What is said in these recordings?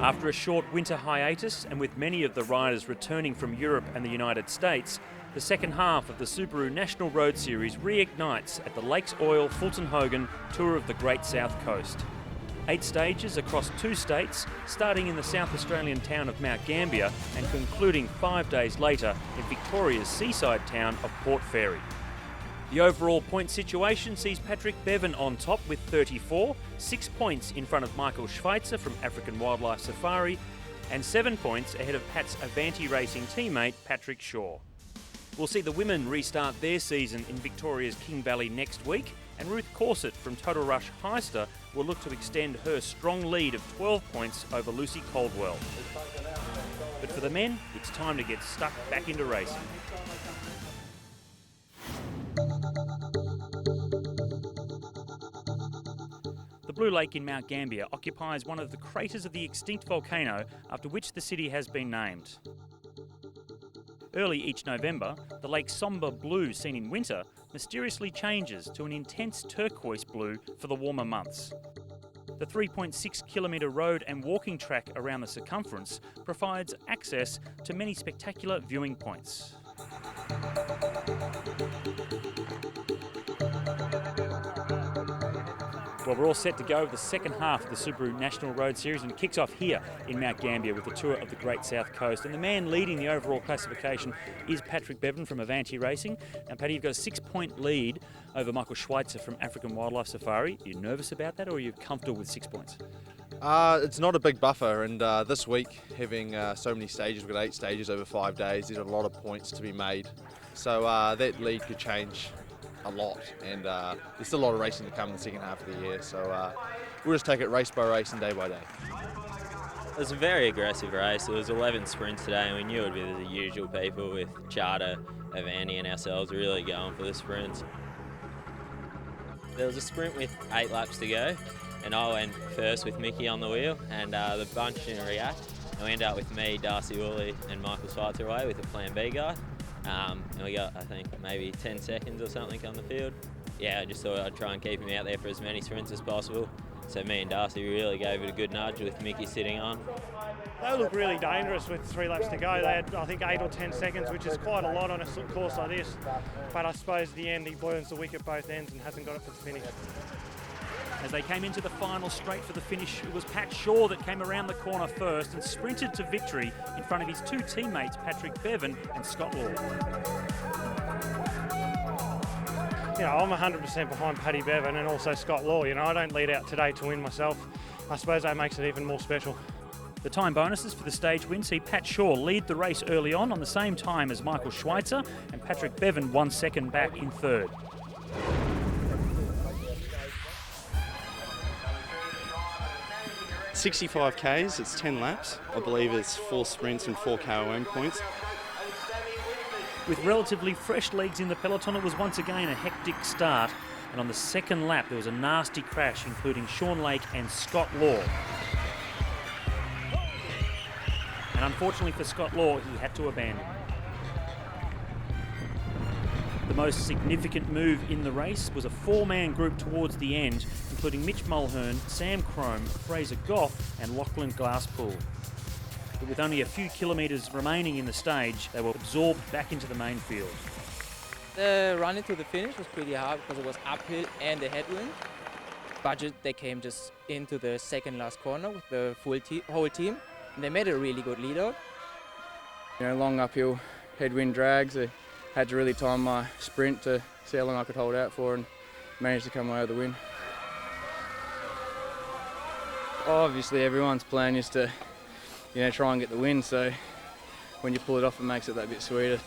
After a short winter hiatus, and with many of the riders returning from Europe and the United States, the second half of the Subaru National Road Series reignites at the Lakes Oil Fulton Hogan Tour of the Great South Coast. 8 stages across 2 states, starting in the South Australian town of Mount Gambia and concluding 5 days later in Victoria's seaside town of Port Fairy. The overall point situation sees Patrick Bevan on top with 34, 6 points in front of Michael Schweitzer from African Wildlife Safari, and 7 points ahead of Pat's Avanti Racing teammate Patrick Shaw. We'll see the women restart their season in Victoria's King Valley next week, and Ruth Corset from Total Rush Heister will look to extend her strong lead of 12 points over Lucy Caldwell. But for the men, it's time to get stuck back into racing. The Blue Lake in Mount Gambia occupies one of the craters of the extinct volcano after which the city has been named. Early each November, the lake's sombre blue seen in winter mysteriously changes to an intense turquoise blue for the warmer months. The 3.6 kilometre road and walking track around the circumference provides access to many spectacular viewing points. Well, we're all set to go with the second half of the Subaru National Road Series, and it kicks off here in Mount Gambier with the tour of the Great South Coast. And the man leading the overall classification is Patrick Bevan from Avanti Racing. Now, Paddy, you've got a 6-point lead over Michael Schweitzer from African Wildlife Safari. Are you nervous about that, or are you comfortable with 6 points? It's not a big buffer, and this week, having so many stages, we've got 8 stages over 5 days, there's a lot of points to be made. So that lead could change a lot, and there's still a lot of racing to come in the second half of the year, so we'll just take it race by race and day by day. It was a very aggressive race. It was 11 sprints today, and we knew it would be the usual people with Charter, Avanti and ourselves really going for the sprints. There was a sprint with 8 laps to go, and I went first with Mickey on the wheel, and the bunch didn't react, and we ended up with me, Darcy Woolley and Michael Schweitzer away with a Plan B guy. And we got, I think, maybe 10 seconds or something on the field. Yeah, I just thought I'd try and keep him out there for as many sprints as possible. So me and Darcy really gave it a good nudge with Mickey sitting on. They look really dangerous with 3 laps to go. They had, I think, 8 or 10 seconds, which is quite a lot on a course like this. But I suppose at the end he burns the wick at both ends and hasn't got it for the finish. As they came into the final straight for the finish, it was Pat Shaw that came around the corner first and sprinted to victory in front of his 2 teammates, Patrick Bevan and Scott Law. You know, I'm 100% behind Paddy Bevan and also Scott Law. You know, I don't lead out today to win myself. I suppose that makes it even more special. The time bonuses for the stage win see Pat Shaw lead the race early on the same time as Michael Schweitzer, and Patrick Bevan 1 second back in third. .65 Ks, it's 10 laps. I believe it's 4 sprints and 4 KOM points. With relatively fresh legs in the peloton, it was once again a hectic start, and on the second lap there was a nasty crash, including Sean Lake and Scott Law. And unfortunately for Scott Law, he had to abandon. The most significant move in the race was a 4-man group towards the end, including Mitch Mulhern, Sam Crome, Fraser Goff and Lachlan Glasspool. But with only a few kilometres remaining in the stage, they were absorbed back into the main field. The run into the finish was pretty hard because it was uphill and the headwind. But they came just into the second last corner with the whole team, and they made a really good lead out. You know, long uphill headwind drags. I had to really time my sprint to see how long I could hold out for, and managed to come away with the win. Obviously everyone's plan is to, you know, try and get the win, so when you pull it off it makes it that bit sweeter.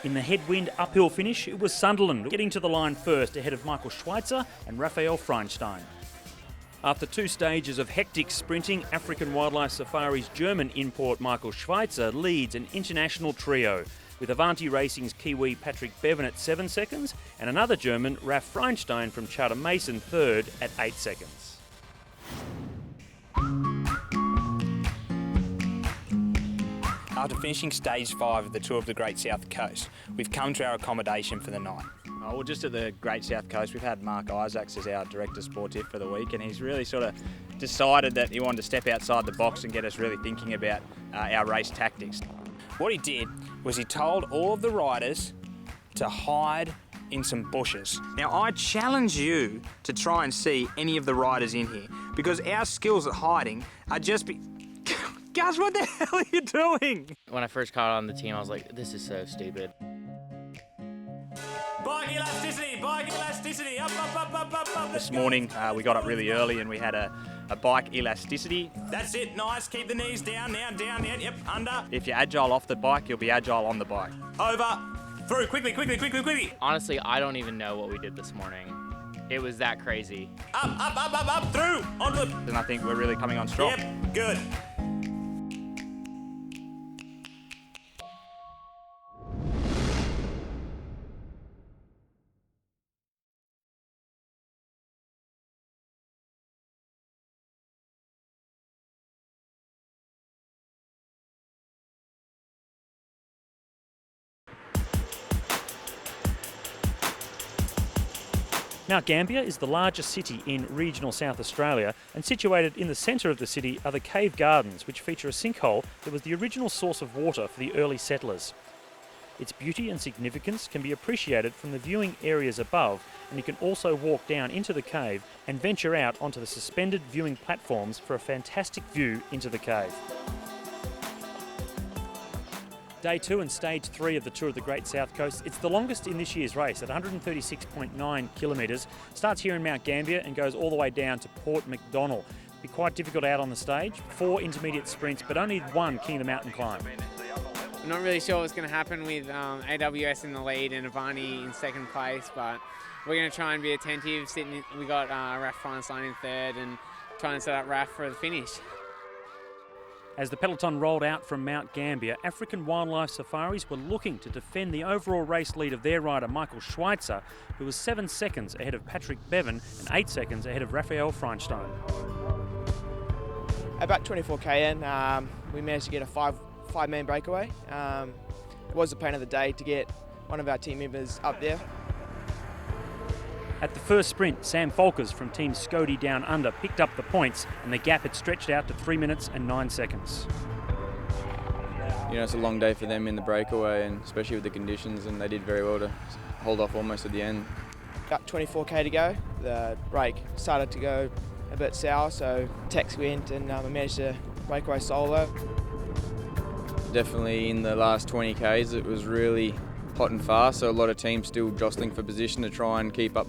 In the headwind uphill finish, it was Sunderland getting to the line first ahead of Michael Schweitzer and Raphael Freinstein. After 2 stages of hectic sprinting, African Wildlife Safari's German import Michael Schweitzer leads an international trio, with Avanti Racing's Kiwi Patrick Bevan at 7 seconds and another German, Raf Freinstein from Charter Mason, third at 8 seconds. After finishing stage 5 of the Tour of the Great South Coast, we've come to our accommodation for the night. Oh, well, just at the Great South Coast, we've had Mark Isaacs as our Director Sportif for the week, and he's really sort of decided that he wanted to step outside the box and get us really thinking about our race tactics. What he did was he told all of the riders to hide in some bushes. Now, I challenge you to try and see any of the riders in here, because our skills at hiding are just Gus, what the hell are you doing? When I first caught on the team, I was like, this is so stupid. Bike elasticity, up. This morning we got up really early and we had a bike elasticity. That's it, nice, keep the knees down, down, yep, under. If you're agile off the bike, you'll be agile on the bike. Over, through, quickly. Honestly, I don't even know what we did this morning. It was that crazy. Up, through, onto the... And I think we're really coming on strong. Yep, good. Mount Gambia is the largest city in regional South Australia, and situated in the centre of the city are the cave gardens, which feature a sinkhole that was the original source of water for the early settlers. Its beauty and significance can be appreciated from the viewing areas above, and you can also walk down into the cave and venture out onto the suspended viewing platforms for a fantastic view into the cave. Day 2 and Stage 3 of the Tour of the Great South Coast. It's the longest in this year's race at 136.9 kilometres. Starts here in Mount Gambia and goes all the way down to Port Macdonnell. Be quite difficult out on the stage. 4 intermediate sprints, but only 1 King of the Mountain climb. I'm not really sure what's going to happen with AWS in the lead and Avani in second place, but we're going to try and be attentive. We got Raf Feinstein in third and trying to set up Raf for the finish. As the peloton rolled out from Mount Gambia, African Wildlife Safaris were looking to defend the overall race lead of their rider Michael Schweitzer, who was 7 seconds ahead of Patrick Bevan and 8 seconds ahead of Raphael Feinstein. About 24k in, we managed to get a five-man breakaway. It was the plan of the day to get one of our team members up there. At the first sprint, Sam Folkers from Team Scody Down Under picked up the points, and the gap had stretched out to 3 minutes and 9 seconds. You know, it's a long day for them in the breakaway, and especially with the conditions, and they did very well to hold off almost at the end. About 24k to go, the break started to go a bit sour, so Tex went and I managed to breakaway solo. Definitely in the last 20 k's it was really hot and fast, so a lot of teams still jostling for position to try and keep up.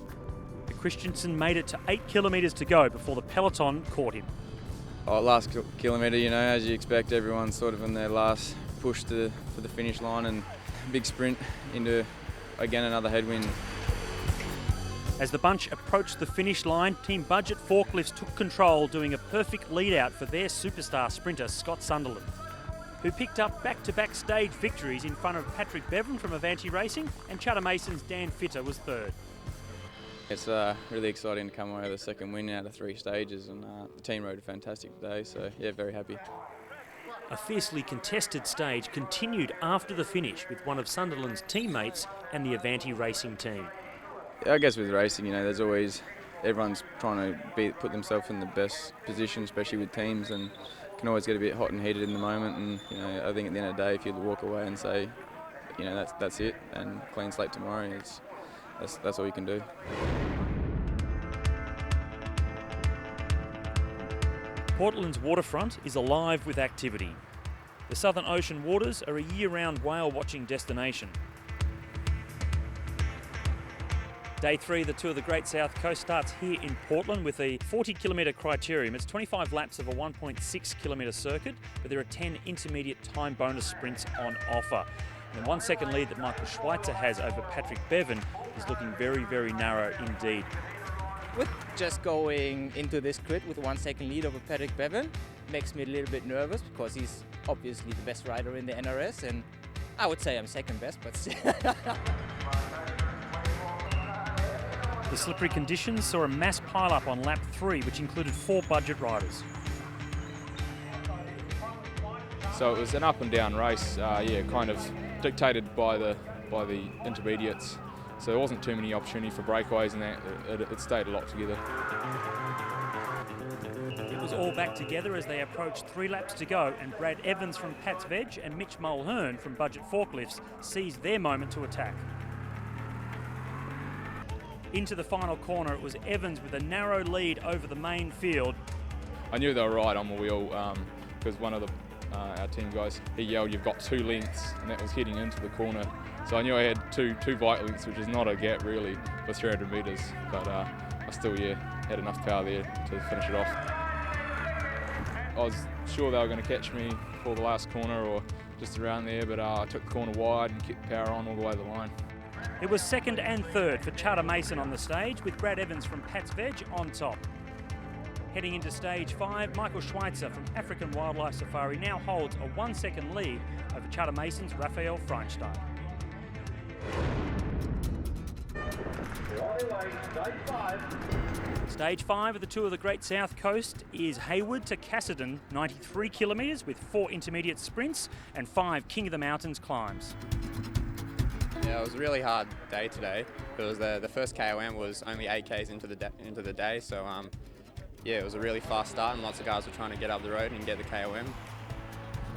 Christensen made it to 8 kilometres to go before the peloton caught him. Last kilometre, you know, as you expect, everyone's sort of in their last push for the finish line, and big sprint into, again, another headwind. As the bunch approached the finish line, Team Budget Forklifts took control, doing a perfect lead-out for their superstar sprinter, Scott Sunderland, who picked up back-to-back stage victories in front of Patrick Bevan from Avanti Racing, and Chutter Mason's Dan Fitter was third. It's really exciting to come away with a second win out of 3 stages, and the team rode a fantastic day, so yeah, very happy. A fiercely contested stage continued after the finish with one of Sunderland's teammates and the Avanti Racing team. Yeah, I guess with racing, you know, there's always, everyone's trying to put themselves in the best position, especially with teams, and can always get a bit hot and heated in the moment, and you know, I think at the end of the day, if you walk away and say, you know, that's it, and clean slate tomorrow, that's all you can do. Portland's waterfront is alive with activity. The Southern Ocean waters are a year-round whale watching destination. Day 3 of the Tour of the Great South Coast starts here in Portland with a 40-kilometre criterium. It's 25 laps of a 1.6-kilometre circuit, but there are 10 intermediate time bonus sprints on offer. And the 1 second lead that Michael Schweitzer has over Patrick Bevan is looking very, very narrow indeed. With just going into this grid with 1 second lead over Patrick Bevan makes me a little bit nervous, because he's obviously the best rider in the NRS, and I would say I'm second best, but still. The slippery conditions saw a mass pile-up on lap 3, which included 4 budget riders. So it was an up and down race, kind of dictated by the intermediates. so there wasn't too many opportunity for breakaways, and it stayed a lot together. It was all back together as they approached 3 laps to go, and Brad Evans from Pat's Veg and Mitch Mulhern from Budget Forklifts seized their moment to attack. Into the final corner, it was Evans with a narrow lead over the main field. I knew they were right on the wheel because one of our team guys, he yelled, "You've got 2 lengths," and that was heading into the corner. So I knew I had two bike lengths, which is not a gap really for 300 metres, but I still had enough power there to finish it off. I was sure they were going to catch me for the last corner or just around there, but I took the corner wide and kept power on all the way to the line. It was second and third for Charter Mason on the stage, with Brad Evans from Pat's Veg on top. Heading into stage 5, Michael Schweitzer from African Wildlife Safari now holds a 1-second lead over Charter Mason's Raphael Freinstein. Stage 5 of the Tour of the Great South Coast is Hayward to Cassidy, 93 kilometres with 4 intermediate sprints and 5 King of the Mountains climbs. Yeah, it was a really hard day today because the first KOM was only 8 Ks into the day, so yeah, it was a really fast start and lots of guys were trying to get up the road and get the KOM.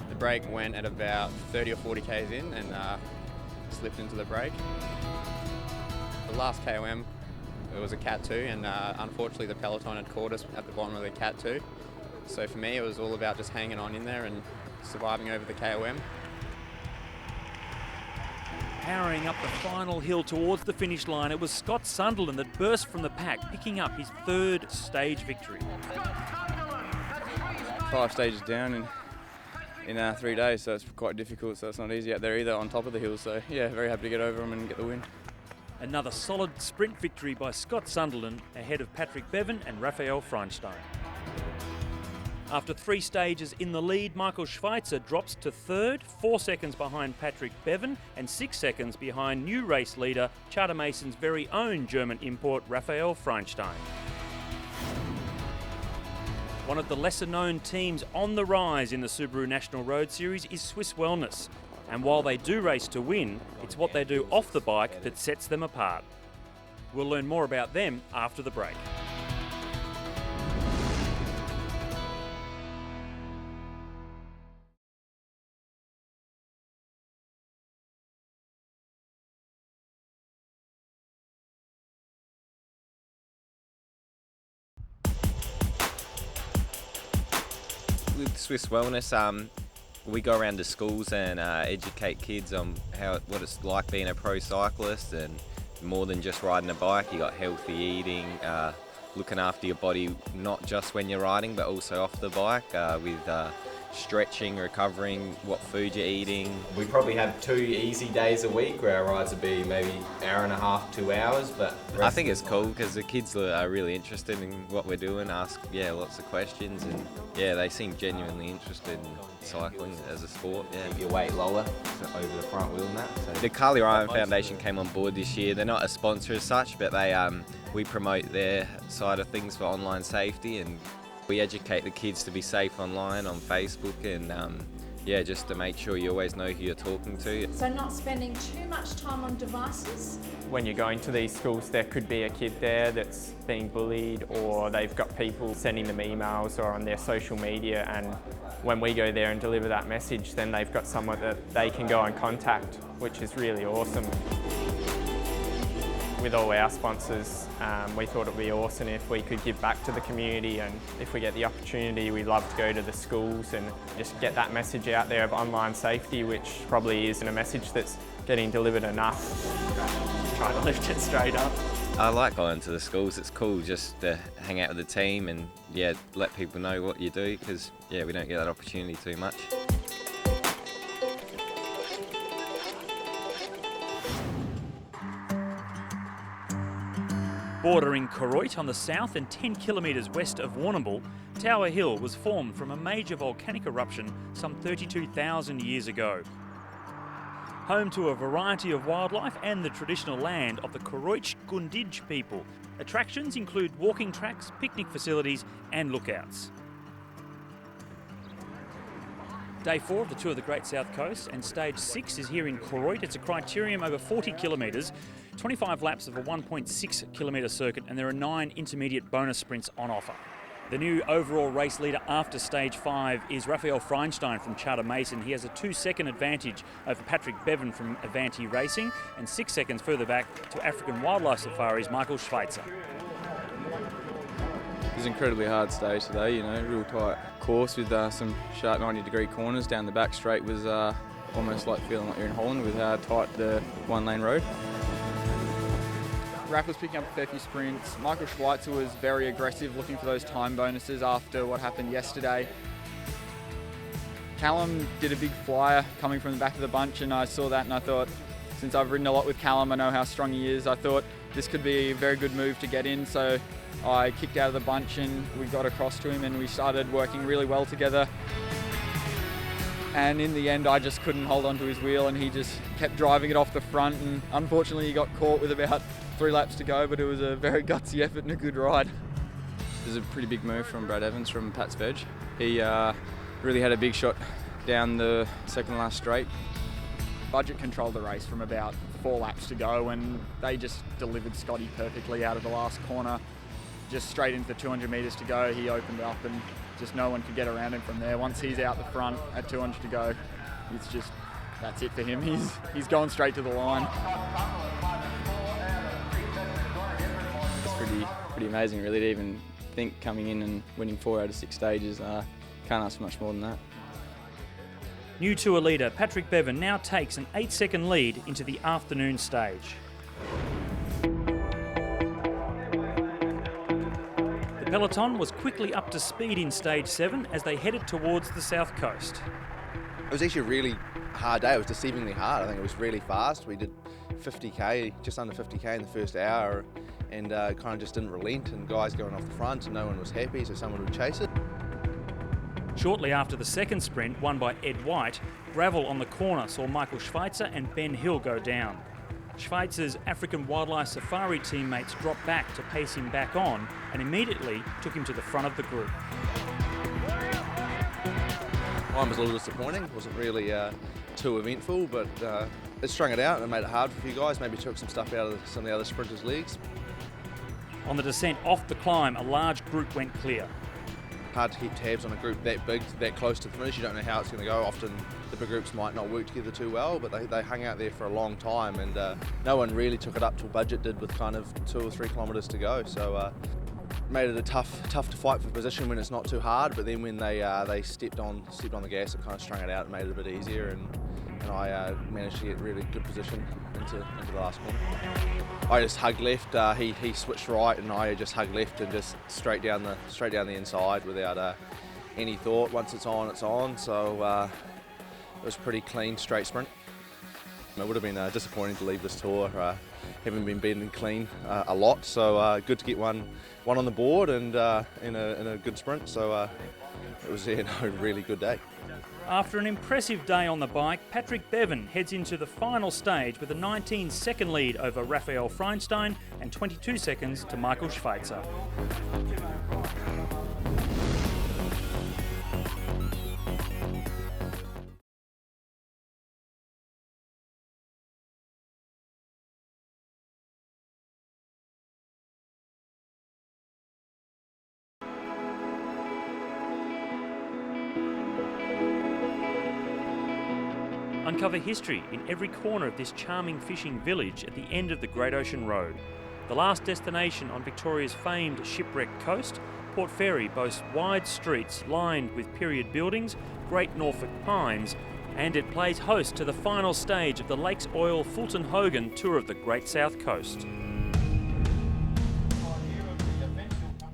The break went at about 30 or 40 Ks in and slipped into the break. The last KOM, it was a Cat 2, and unfortunately the peloton had caught us at the bottom of the Cat 2. So for me it was all about just hanging on in there and surviving over the KOM. Powering up the final hill towards the finish line, it was Scott Sunderland that burst from the pack, picking up his 3rd stage victory. 5 stages down in 3 days, so it's quite difficult, so it's not easy out there either on top of the hills, so yeah, very happy to get over them and get the win. Another solid sprint victory by Scott Sunderland ahead of Patrick Bevan and Raphael Freinstein. After 3 stages in the lead, Michael Schweitzer drops to 3rd, 4 seconds behind Patrick Bevan and 6 seconds behind new race leader, Charter Mason's very own German import, Raphael Freinstein. One of the lesser-known teams on the rise in the Subaru National Road Series is Swiss Wellness. And while they do race to win, it's what they do off the bike that sets them apart. We'll learn more about them after the break. With Swiss Wellness, we go around to schools and educate kids on what it's like being a pro cyclist, and more than just riding a bike. You got healthy eating, looking after your body not just when you're riding but also off the bike, with stretching, recovering, what food you're eating. We probably have 2 easy days a week where our rides would be maybe hour and a half, 2 hours, but I think it's cool because the kids are really interested in what we're doing, ask lots of questions, and they seem genuinely interested in cycling as a sport. Keep your weight lower over the front wheel and that. So the Carly Ryan Foundation came on board this year. They're not a sponsor as such, but we promote their side of things for online safety, and we educate the kids to be safe online on Facebook, and just to make sure you always know who you're talking to. So not spending too much time on devices. When you're going to these schools, there could be a kid there that's being bullied, or they've got people sending them emails or on their social media, and when we go there and deliver that message, then they've got someone that they can go and contact, which is really awesome. With all our sponsors, we thought it would be awesome if we could give back to the community, and if we get the opportunity, we love to go to the schools and just get that message out there of online safety, which probably isn't a message that's getting delivered enough. Trying to lift it straight up. I like going to the schools. It's cool just to hang out with the team and let people know what you do, because we don't get that opportunity too much. Bordering Koroit on the south and 10 kilometres west of Warrnambool, Tower Hill was formed from a major volcanic eruption some 32,000 years ago. Home to a variety of wildlife and the traditional land of the Koroit Gundij people. Attractions include walking tracks, picnic facilities and lookouts. Day 4 of the Tour of the Great South Coast, and Stage 6 is here in Koroit. It's a criterium over 40 kilometres, 25 laps of a 1.6 kilometre circuit, and there are 9 intermediate bonus sprints on offer. The new overall race leader after Stage 5 is Raphael Feinstein from Charter Mason. He has a 2-second advantage over Patrick Bevan from Avanti Racing, and 6 seconds further back to African Wildlife Safari's Michael Schweitzer. It was an incredibly hard stage today, you know, real tight course with some sharp 90-degree corners. Down the back straight was almost like feeling like you're in Holland with how tight the one-lane road. Raph was picking up a fair few sprints. Michael Schweitzer was very aggressive, looking for those time bonuses after what happened yesterday. Callum did a big flyer coming from the back of the bunch, and I saw that and I thought, since I've ridden a lot with Callum, I know how strong he is, I thought this could be a very good move to get in. So I kicked out of the bunch and we got across to him and we started working really well together. And in the end, I just couldn't hold onto his wheel and he just kept driving it off the front, and unfortunately he got caught with about 3 laps to go, but it was a very gutsy effort and a good ride. It was a pretty big move from Brad Evans from Pat's Veg. He really had a big shot down the second last straight. Budget controlled the race from about 4 laps to go, and they just delivered Scotty perfectly out of the last corner. Just straight into the 200 metres to go, he opened up and just no one could get around him from there. Once he's out the front at 200 to go, it's just, that's it for him. He's going straight to the line. It's pretty amazing really to even think coming in and winning 4 out of 6 stages. Can't ask for much more than that. New Tour leader Patrick Bevan now takes an 8-second lead into the afternoon stage. The peloton was quickly up to speed in Stage 7 as they headed towards the south coast. It was actually a really hard day. It was deceivingly hard. I think it was really fast. We did 50k, just under 50k in the first hour, and kind of just didn't relent, and guys going off the front and no one was happy, so someone would chase it. Shortly after the second sprint, won by Ed White, gravel on the corner saw Michael Schweitzer and Ben Hill go down. Schweitzer's African Wildlife Safari teammates dropped back to pace him back on and immediately took him to the front of the group. Mine was a little disappointing. It wasn't really too eventful, but it strung it out and made it hard for a few guys. Maybe took some stuff out of some of the other sprinters' legs. On the descent off the climb, a large group went clear. Hard to keep tabs on a group that big, that close to the finish. You don't know how it's going to go. Often the big groups might not work together too well, but they hung out there for a long time, and no one really took it up till Budget did with kind of 2 or 3 kilometres to go. So made it a tough to fight for position when it's not too hard. But then when they stepped on the gas, it kind of strung it out and made it a bit easier. And I managed to get really good position into the last corner. I just hugged left. He switched right, and I just hugged left and just straight down the inside without any thought. Once it's on, it's on. So it was a pretty clean, straight sprint. It would have been disappointing to leave this tour, having been beaten clean a lot. So good to get one on the board and in a good sprint. So it was a really good day. After an impressive day on the bike, Patrick Bevan heads into the final stage with a 19-second lead over Raphael Feinstein and 22 seconds to Michael Schweitzer. Uncover history in every corner of this charming fishing village at the end of the Great Ocean Road. The last destination on Victoria's famed shipwrecked coast, Port Fairy boasts wide streets lined with period buildings, great Norfolk pines, and it plays host to the final stage of the Lakes Oil Fulton Hogan Tour of the Great South Coast.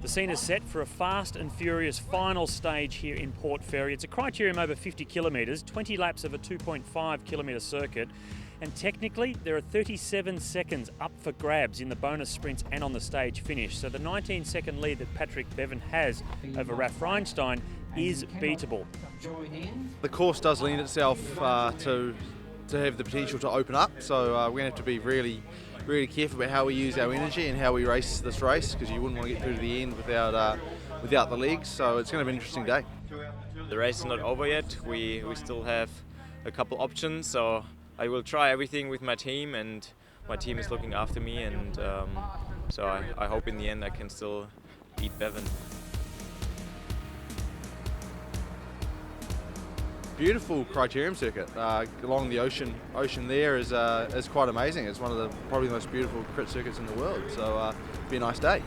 The scene is set for a fast and furious final stage here in Port Fairy. It's a criterium over 50 kilometres, 20 laps of a 2.5 kilometre circuit, and technically there are 37 seconds up for grabs in the bonus sprints and on the stage finish. So the 19-second lead that Patrick Bevan has over Raph Feinstein is beatable. The course does lend itself to have the potential to open up, so we're going to have to be really careful about how we use our energy and how we race this race, because you wouldn't want to get through to the end without the legs. So it's going to be an interesting day. The race is not over yet. We still have a couple options, so I will try everything with my team, and my team is looking after me, and so I hope in the end I can still beat Bevan. Beautiful criterium circuit along the ocean there is quite amazing. It's one of the probably the most beautiful crit circuits in the world, so be a nice day.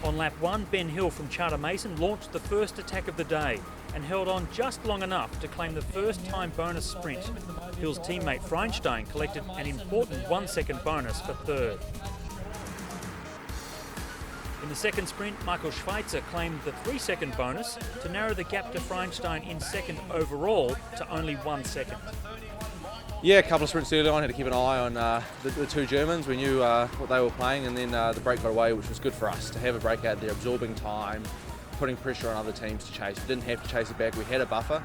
On lap 1, Ben Hill from Charter Mason launched the first attack of the day and held on just long enough to claim the first time bonus sprint. Hill's teammate Feinstein collected an important 1 second bonus for third. In the second sprint, Michael Schweitzer claimed the 3 second bonus to narrow the gap to Feinstein in second overall to only 1 second. Yeah, a couple of sprints early on, had to keep an eye on the two Germans. We knew what they were playing, and then the break got away, which was good for us to have a break out there, absorbing time, putting pressure on other teams to chase. We didn't have to chase it back. We had a buffer,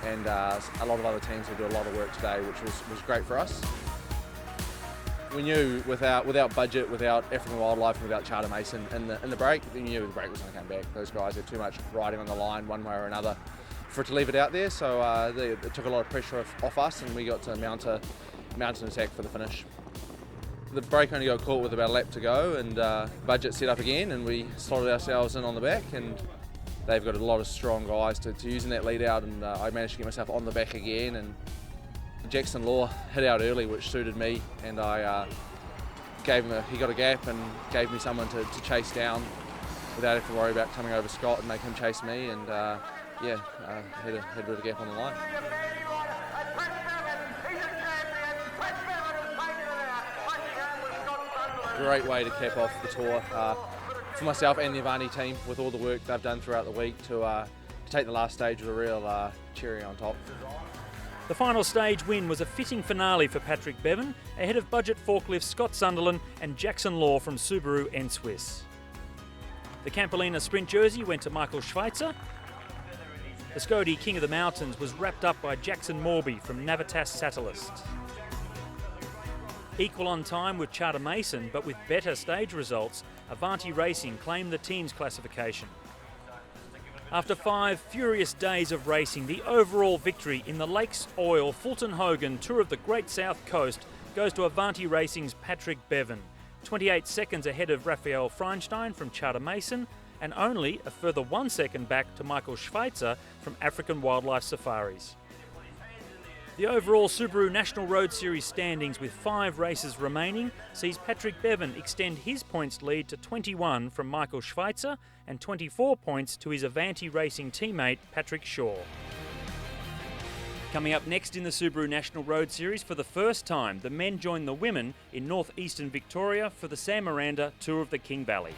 and a lot of other teams will do a lot of work today, which was great for us. We knew without budget, without African Wildlife, and without Charter Mason in the break, we knew the break was going to come back. Those guys had too much riding on the line one way or another for it to leave it out there, so it took a lot of pressure off us, and we got to mount an attack for the finish. The break only got caught with about a lap to go, and budget set up again, and we slotted ourselves in on the back, and they've got a lot of strong guys to use in that lead out, and I managed to get myself on the back again, and Jackson Law hit out early, which suited me, and I gave him he got a gap and gave me someone to chase down without having to worry about coming over Scott and make him chase me, and had a bit of a gap on the line. Great way to cap off the tour for myself and the Avani team, with all the work they've done throughout the week to take the last stage with a real cherry on top. The final stage win was a fitting finale for Patrick Bevan, ahead of budget forklift Scott Sunderland and Jackson Law from Subaru N-Swiss. The Campolina sprint jersey went to Michael Schweitzer. The Scody King of the Mountains was wrapped up by Jackson Morby from Navitas Satellist. Equal on time with Charter Mason, but with better stage results, Avanti Racing claimed the team's classification. After 5 furious days of racing, the overall victory in the Lakes Oil Fulton Hogan Tour of the Great South Coast goes to Avanti Racing's Patrick Bevan, 28 seconds ahead of Raphael Feinstein from Charter Mason, and only a further 1 second back to Michael Schweitzer from African Wildlife Safaris. The overall Subaru National Road Series standings, with 5 races remaining, sees Patrick Bevan extend his points lead to 21 from Michael Schweitzer and 24 points to his Avanti Racing teammate Patrick Shaw. Coming up next in the Subaru National Road Series, for the first time, the men join the women in northeastern Victoria for the Sam Miranda Tour of the King Valley.